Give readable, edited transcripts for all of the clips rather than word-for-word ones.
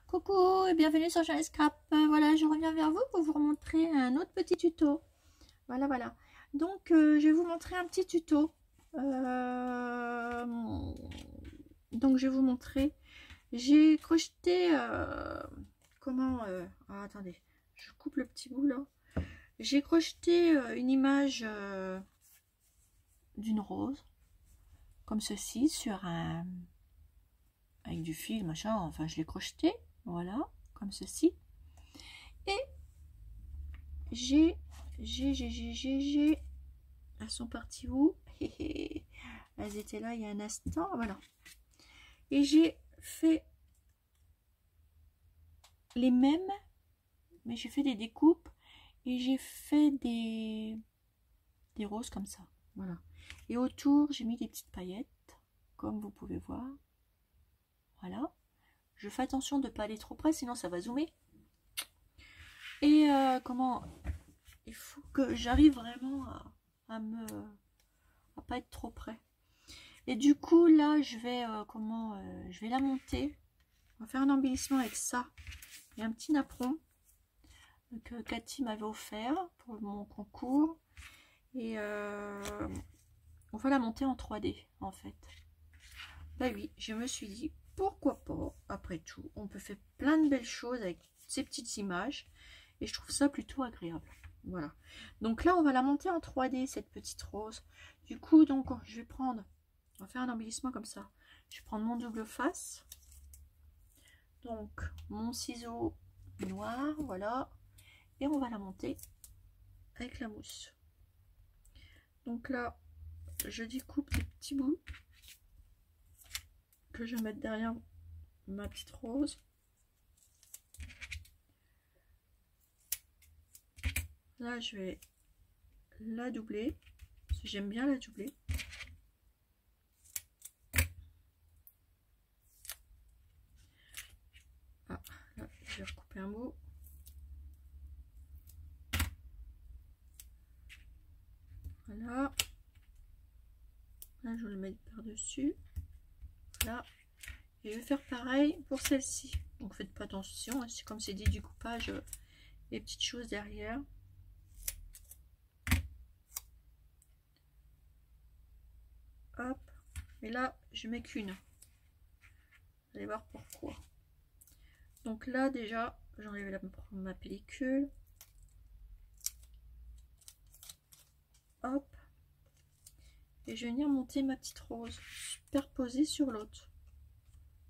Coucou et bienvenue sur Jeanne Scrap. Voilà, je reviens vers vous pour vous montrer un autre petit tuto. Voilà. Donc, je vais vous montrer un petit tuto. Donc, je vais vous montrer. J'ai crocheté... comment... attendez, je coupe le petit bout là. J'ai crocheté une image d'une rose, comme ceci, sur un... avec du fil, machin. Enfin, je l'ai crocheté. Voilà, comme ceci. Et elles sont parties où? Elles étaient là il y a un instant, voilà. Et j'ai fait les mêmes, mais j'ai fait des découpes et j'ai fait des roses comme ça, voilà. Et autour, j'ai mis des petites paillettes, comme vous pouvez voir. Voilà. Je fais attention de ne pas aller trop près, sinon ça va zoomer. Et comment... Il faut que j'arrive vraiment à pas être trop près. Et du coup là je vais je vais la monter. On va faire un embellissement avec ça et un petit napperon que Cathy m'avait offert pour mon concours. Et on va la monter en 3D en fait. Bah oui, je me suis dit pourquoi pas, après tout on peut faire plein de belles choses avec ces petites images et je trouve ça plutôt agréable. Voilà, donc là on va la monter en 3D cette petite rose. Du coup donc je vais prendre, on va faire un embellissement comme ça. Je vais prendre mon double face, donc mon ciseau noir, voilà, et on va la monter avec la mousse. Donc là je découpe des petits bouts que je vais mettre derrière ma petite rose. Là je vais la doubler parce que j'aime bien la doubler. Ah, là je vais recouper un bout. Voilà. Là je vais le mettre par dessus. Voilà. Et je vais faire pareil pour celle-ci. Donc faites pas attention, c'est comme c'est dit du coupage, les petites choses derrière. Hop. Et là je mets qu'une. Vous allez voir pourquoi. Donc là déjà j'enlève ma pellicule. Hop. Et je vais venir monter ma petite rose superposée sur l'autre.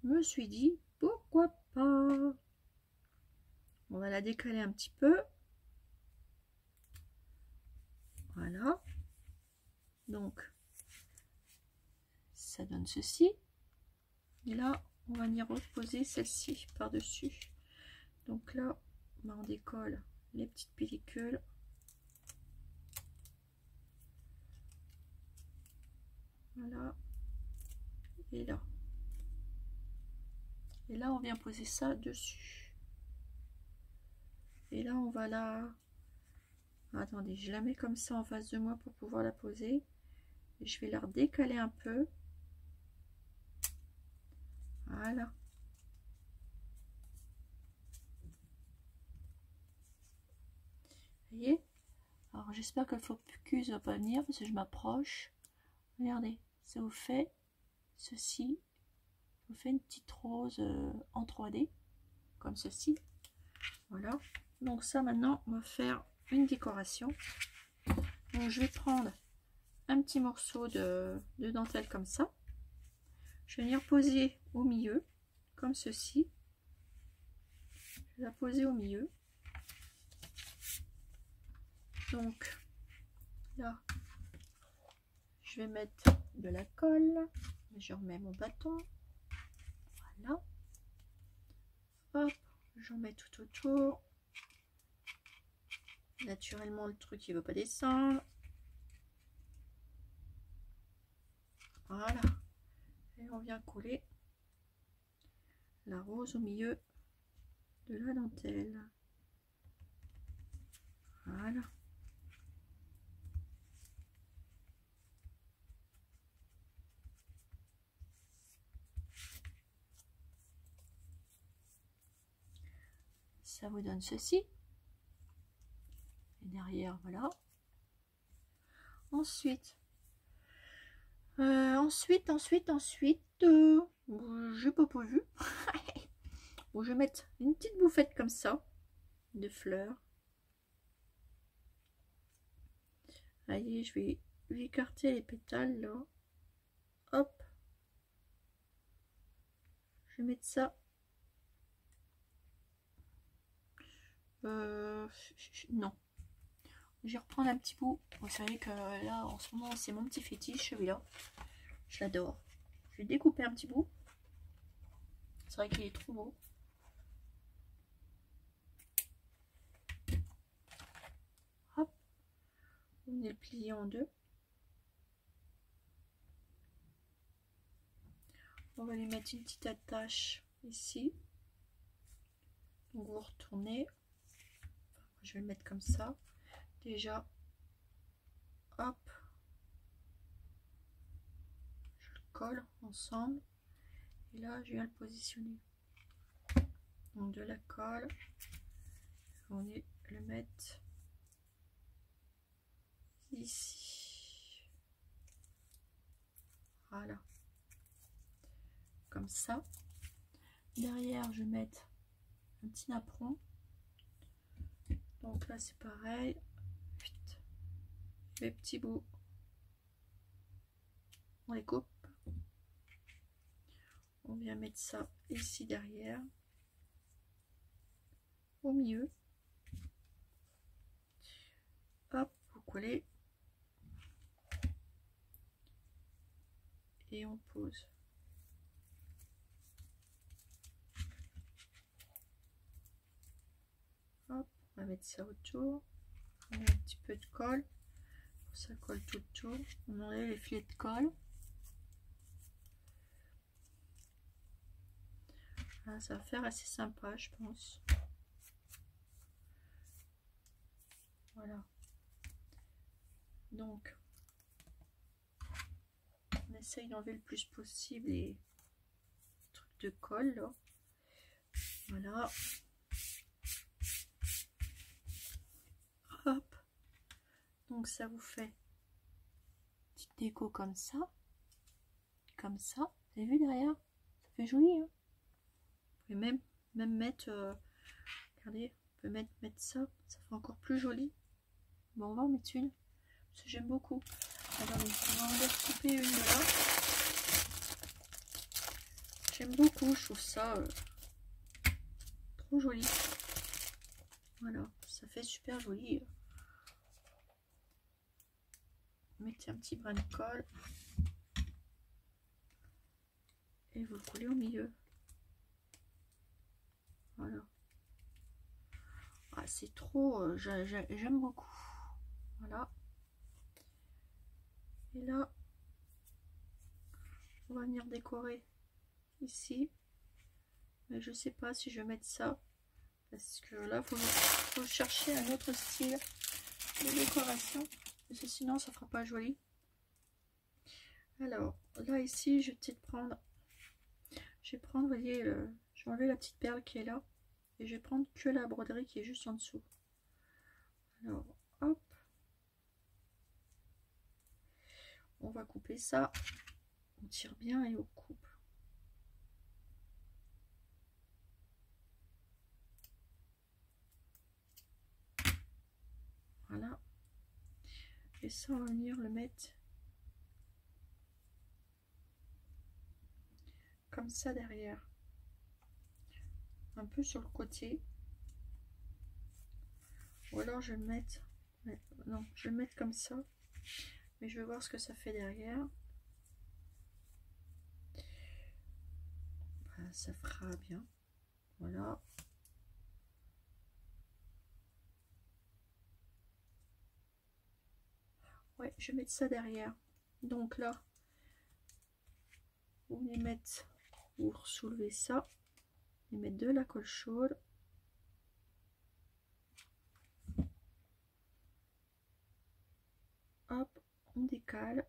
Je me suis dit pourquoi pas. On va la décaler un petit peu. Voilà. Donc ça donne ceci. Et là on va venir reposer celle-ci par dessus. Donc là on décolle les petites pellicules. Voilà. Et là. Et là on vient poser ça dessus. Et là on va la... Attendez, je la mets comme ça en face de moi pour pouvoir la poser. Et je vais la redécaler un peu. Voilà. Vous voyez? Alors j'espère que le focus ne va pas venir parce que je m'approche. Regardez, ça vous fait ceci. Ça vous fait une petite rose en 3D. Comme ceci. Voilà. Donc ça maintenant, on va faire une décoration. Donc je vais prendre un petit morceau de dentelle comme ça. Je vais venir poser au milieu, comme ceci. Je vais la poser au milieu. Donc là, je vais mettre de la colle. Je remets mon bâton. Voilà. Hop, j'en mets tout autour. Naturellement, le truc il veut pas descendre. Voilà. Et on vient coller la rose au milieu de la dentelle. Voilà. ça vous donne ceci. Et derrière, voilà. Ensuite, j'ai pas vu. Bon, je vais mettre une petite bouffette comme ça de fleurs. Allez, je vais écarter les pétales là. Hop. Je vais mettre ça. Non. Je vais reprendre un petit bout. Vous savez que là, en ce moment, c'est mon petit fétiche, celui-là. Je l'adore. Je vais découper un petit bout. C'est vrai qu'il est trop beau. Hop. On est le plié en deux. On va lui mettre une petite attache ici. Donc vous retournez. Je vais le mettre comme ça. Déjà, hop. Je le colle ensemble. Et là, je viens le positionner. Donc de la colle. On va le mettre ici. Voilà. Comme ça. Derrière, je vais mettre un petit napperon. Donc là, c'est pareil. Les petits bouts, on les coupe. On vient mettre ça ici derrière, au milieu. Hop, vous collez. Et on pose. Hop, on va mettre ça autour. On met un petit peu de colle. Ça colle tout autour. On enlève les filets de colle. Là, ça va faire assez sympa, je pense. Voilà. Donc, on essaye d'enlever le plus possible les trucs de colle, là. Voilà. Hop. Donc, ça vous fait une petite déco comme ça. Comme ça. Vous avez vu derrière? Ça fait joli, hein? Vous pouvez même mettre... regardez, on peut mettre ça. Ça fait encore plus joli. Bon, on va en mettre une. Parce que j'aime beaucoup. Attendez, on va en découper une de là. J'aime beaucoup, je trouve ça trop joli. Voilà, ça fait super joli. Mettez un petit brin de colle. Et vous le collez au milieu. Voilà. Ah, c'est trop, j'aime beaucoup. Voilà. Et là, on va venir décorer ici. Mais je sais pas si je vais mettre ça. Parce que là, faut chercher un autre style de décoration. Parce que sinon, ça fera pas joli. Alors, là, ici, je vais peut-être prendre... Je vais prendre, vous voyez, je vais enlever la petite perle qui est là. Et je vais prendre que la broderie qui est juste en dessous. Alors, hop. On va couper ça. On tire bien et on coupe. Voilà. Et ça, on va venir le mettre comme ça derrière. Un peu sur le côté. Ou alors je vais le mettre... Non, je vais le mettre comme ça. Mais je vais voir ce que ça fait derrière. Bah, ça fera bien. Voilà. Ouais, je vais mettre ça derrière. Donc là, vous venez mettre, vous soulevez ça, et mettre de la colle chaude. Hop, on décale.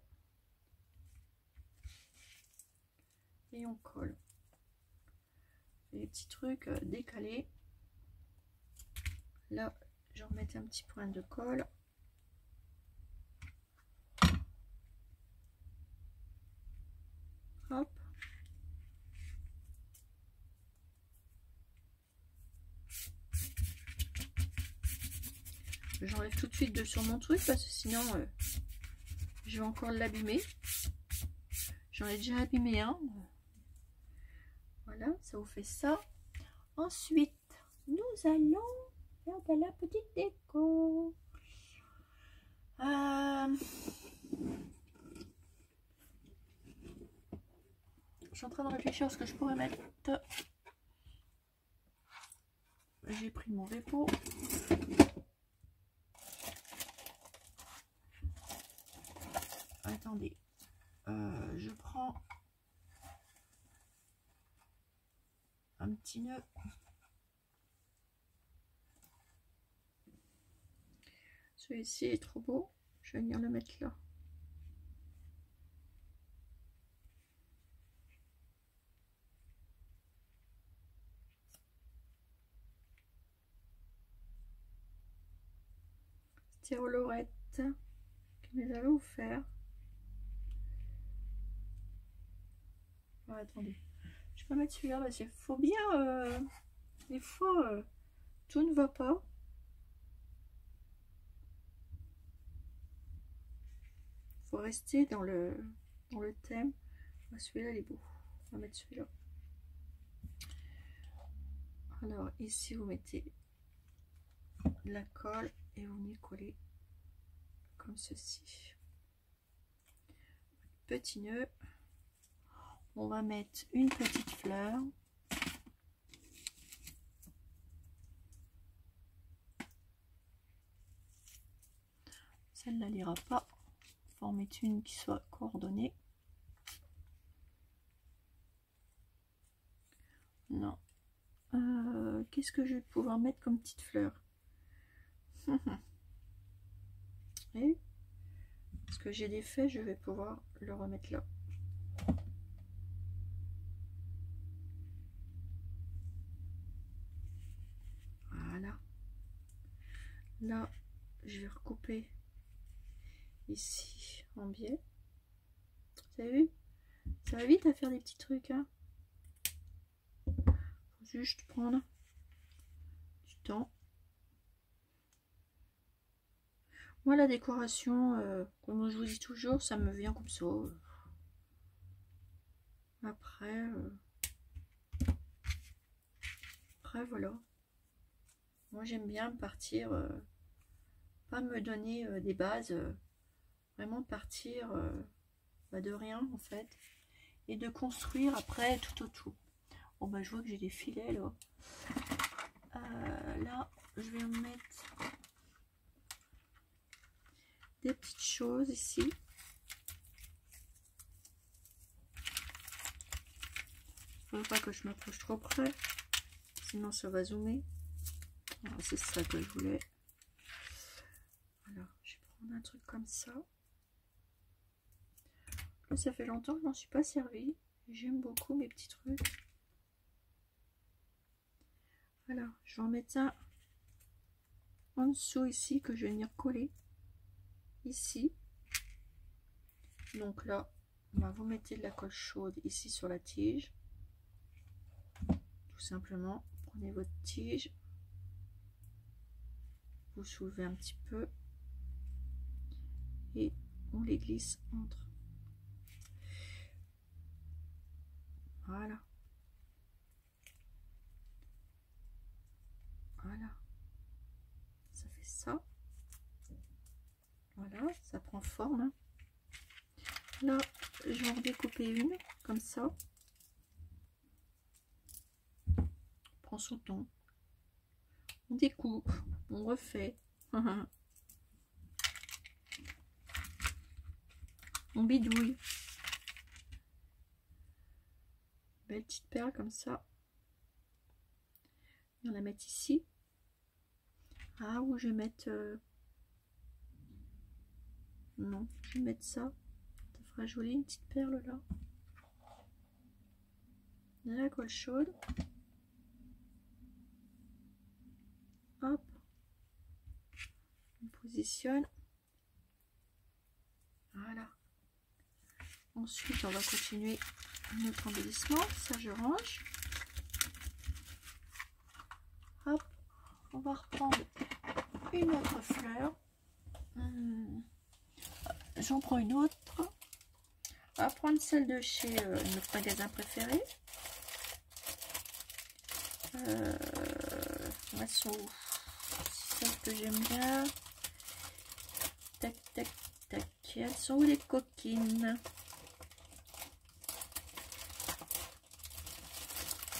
Et, et on colle. Et les petits trucs décalés. Voilà. Et là, on va venir mettre, vous voyez, vous avez vu, je vais mettre ça derrière. Donc là, on va venir mettre de la colle chaude. Là, je remettais un petit point de colle. Hop. J'enlève tout de suite de sur mon truc parce que sinon je vais encore l'abîmer. J'en ai déjà abîmé un. Voilà, ça vous fait ça. Ensuite, nous allons faire de la petite déco. Je suis en train de réfléchir à ce que je pourrais mettre. J'ai pris mon repos. Attendez, je prends un petit nœud. Celui-ci est trop beau. Je vais venir le mettre là. Styrolorette que nous allons faire. Oh, attendez, je peux mettre celui-là parce qu'il faut bien. Des fois, tout ne va pas. Faut rester dans le thème. Ah, celui-là, il est beau. On va mettre celui-là. Alors, ici, vous mettez de la colle et vous venez coller comme ceci. Petit nœud. On va mettre une petite fleur. Celle-là n'ira pas. Il faut en mettre une qui soit coordonnée. Non. Qu'est-ce que je vais pouvoir mettre comme petite fleur? Et parce que j'ai des faits, je vais pouvoir le remettre là. Voilà. Là, je vais recouper ici en biais. Vous avez vu? Ça va vite à faire des petits trucs, hein. Faut juste prendre du temps. Moi, la décoration, comme je vous dis toujours, ça me vient comme ça. Après, voilà. Moi, j'aime bien partir, pas me donner des bases, vraiment partir de rien en fait, et de construire après tout autour. Bon, bah, je vois que j'ai des filets là. Là, je vais en mettre des petites choses ici. Il ne faut pas que je m'approche trop près, sinon ça va zoomer. C'est ça que je voulais. Alors, je vais prendre un truc comme ça. Là, ça fait longtemps que je m'en suis pas servi. J'aime beaucoup mes petits trucs. Voilà, je vais en mettre ça en dessous ici que je vais venir coller. Ici. Donc là, vous mettez de la colle chaude ici sur la tige. Tout simplement, prenez votre tige. Vous soulevez un petit peu. Et on les glisse entre. Voilà. Voilà. Ça fait ça. Voilà, ça prend forme. Hein. Là, je vais en découper une, comme ça. On prend son temps. On découpe, on refait. On bidouille. Belle petite perle comme ça. On va la mettre ici. Ah, où je vais mettre... Non, je vais mettre ça. Ça fera joli, une petite perle là. On a la colle chaude. Hop. positionne. Voilà. Ensuite, on va continuer notre embellissement. Ça, je range. Hop. On va reprendre une autre fleur. J'en prends une autre. On va prendre celle de chez notre magasin préféré. Elles sont celles que j'aime bien. Tac, tac, tac. Elles sont où les coquines?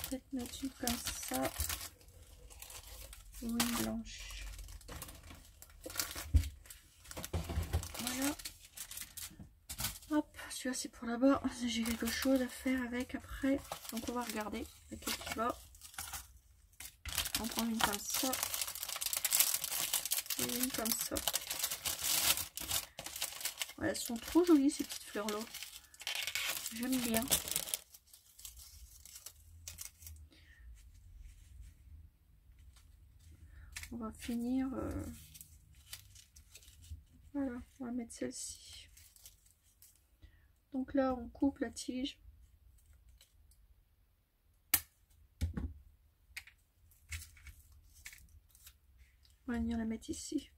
Peut-être mettre une comme ça. Ou une blanche. Voilà. Hop, celui-là c'est pour là-bas. J'ai quelque chose à faire avec après. Donc on va regarder laquelle qui va. On prend une comme ça. Et une comme ça. Ouais, elles sont trop jolies ces petites fleurs-là. J'aime bien. On va finir. Voilà, on va mettre celle-ci. Donc là, on coupe la tige. On va venir la mettre ici.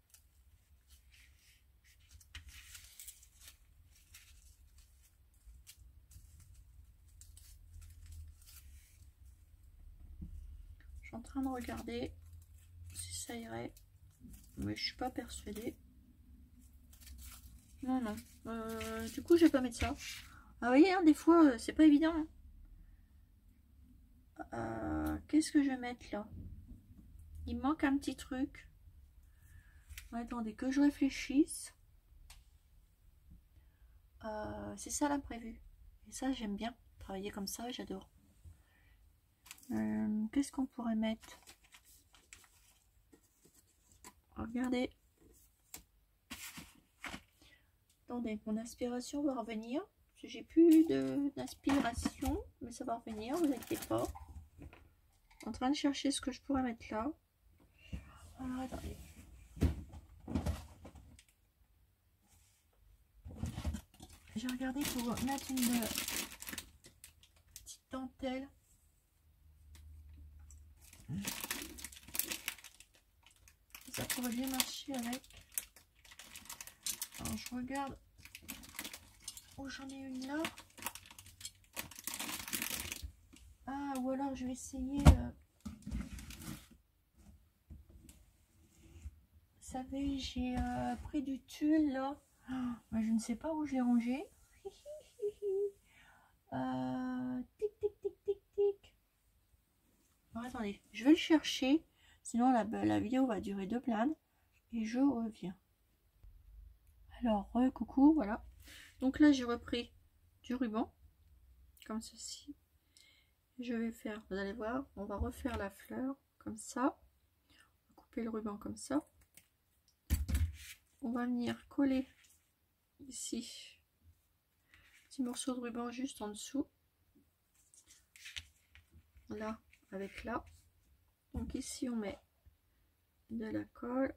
Je suis en train de regarder si ça irait, mais je suis pas persuadée. Non, non. Du coup, je vais pas mettre ça. Ah, vous voyez, hein, des fois, c'est pas évident. Qu'est-ce que je vais mettre là? Il me manque un petit truc. Attendez que je réfléchisse. C'est ça l'imprévu. Et ça, j'aime bien travailler comme ça, j'adore. Qu'est-ce qu'on pourrait mettre? Regardez. Attendez, mon inspiration va revenir. J'ai plus d'inspiration, mais ça va revenir, vous inquiétez pas. En train de chercher ce que je pourrais mettre là. Alors, attendez. J'ai regardé pour mettre une petite dentelle. Ça pourrait bien marcher avec. Alors je regarde où j'en ai une là. Ah, ou alors je vais essayer. Vous savez, j'ai pris du tulle là. Mais je ne sais pas où je l'ai rangé. Tic tic tic tic tic. Alors, attendez, je vais le chercher. Sinon la vidéo va durer de blinde. Et je reviens. Alors, coucou, voilà. Donc là, j'ai repris du ruban. Comme ceci. Je vais faire, vous allez voir, on va refaire la fleur comme ça. On va couper le ruban comme ça. On va venir coller ici petit morceau de ruban juste en dessous. Là, avec là. Donc ici, on met de la colle.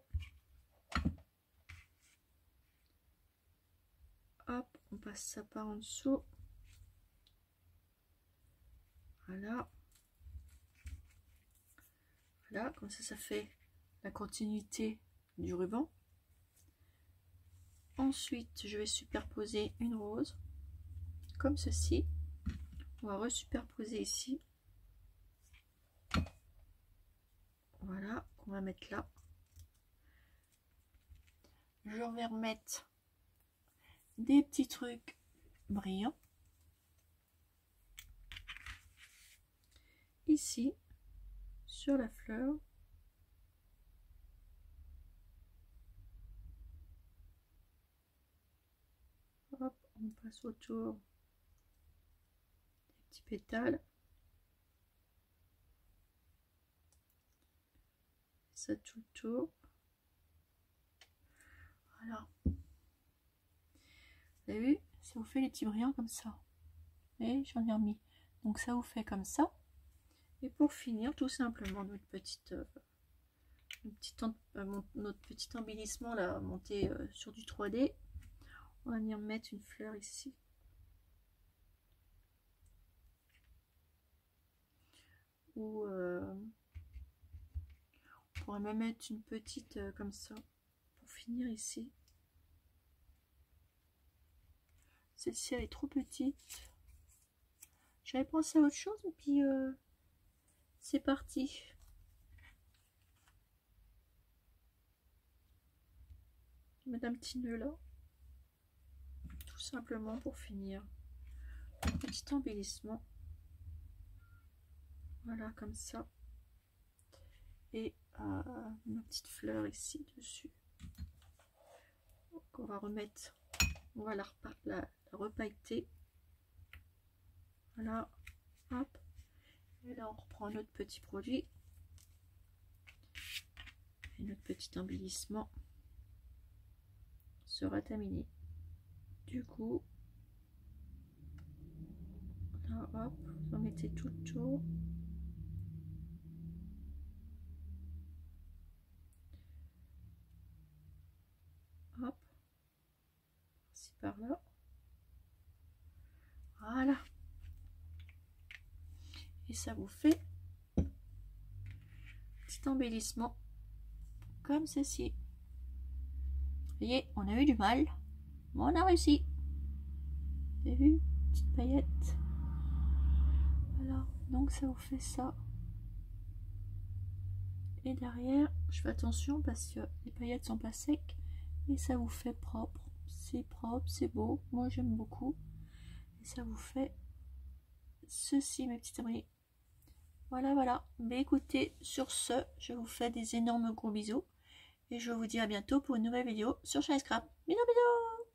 Hop, on passe ça par en dessous. Voilà. Voilà, comme ça fait la continuité du ruban. Ensuite, je vais superposer une rose, comme ceci. On va resuperposer ici. Voilà, qu'on va mettre là. Je vais remettre des petits trucs brillants. Ici, sur la fleur. Hop, on passe autour des petits pétales. Ça tout le tour. Voilà. Vous avez vu, ça vous fait les petits brillants comme ça. Et j'en ai remis. Donc ça vous fait comme ça. Et pour finir, tout simplement, notre petite notre petit embellissement là, monté sur du 3D. On va venir mettre une fleur ici. Ou on pourrait même mettre une petite comme ça pour finir ici. Celle-ci elle est trop petite. J'avais pensé à autre chose et puis c'est parti. Je vais mettre un petit nœud là. Tout simplement pour finir. Un petit embellissement. Voilà, comme ça. Et ma petite fleur ici dessus. Donc on va remettre, on va la repailleter. Voilà, hop. Et là on reprend notre petit produit. Et notre petit embellissement sera terminé. Du coup, là, hop, vous en mettez tout autour. Hop, c'est par là. Voilà. Et ça vous fait petit embellissement comme ceci. Vous voyez, on a eu du mal, mais on a réussi. Vous avez vu, petite paillette. Voilà, donc ça vous fait ça. Et derrière, je fais attention parce que les paillettes sont pas secs et ça vous fait propre. C'est propre, c'est beau. Moi j'aime beaucoup. Et ça vous fait ceci, mes petits amis. Voilà, voilà. Mais écoutez, sur ce, je vous fais des énormes gros bisous. Et je vous dis à bientôt pour une nouvelle vidéo sur Shiny Scrap. Bisous, bisous!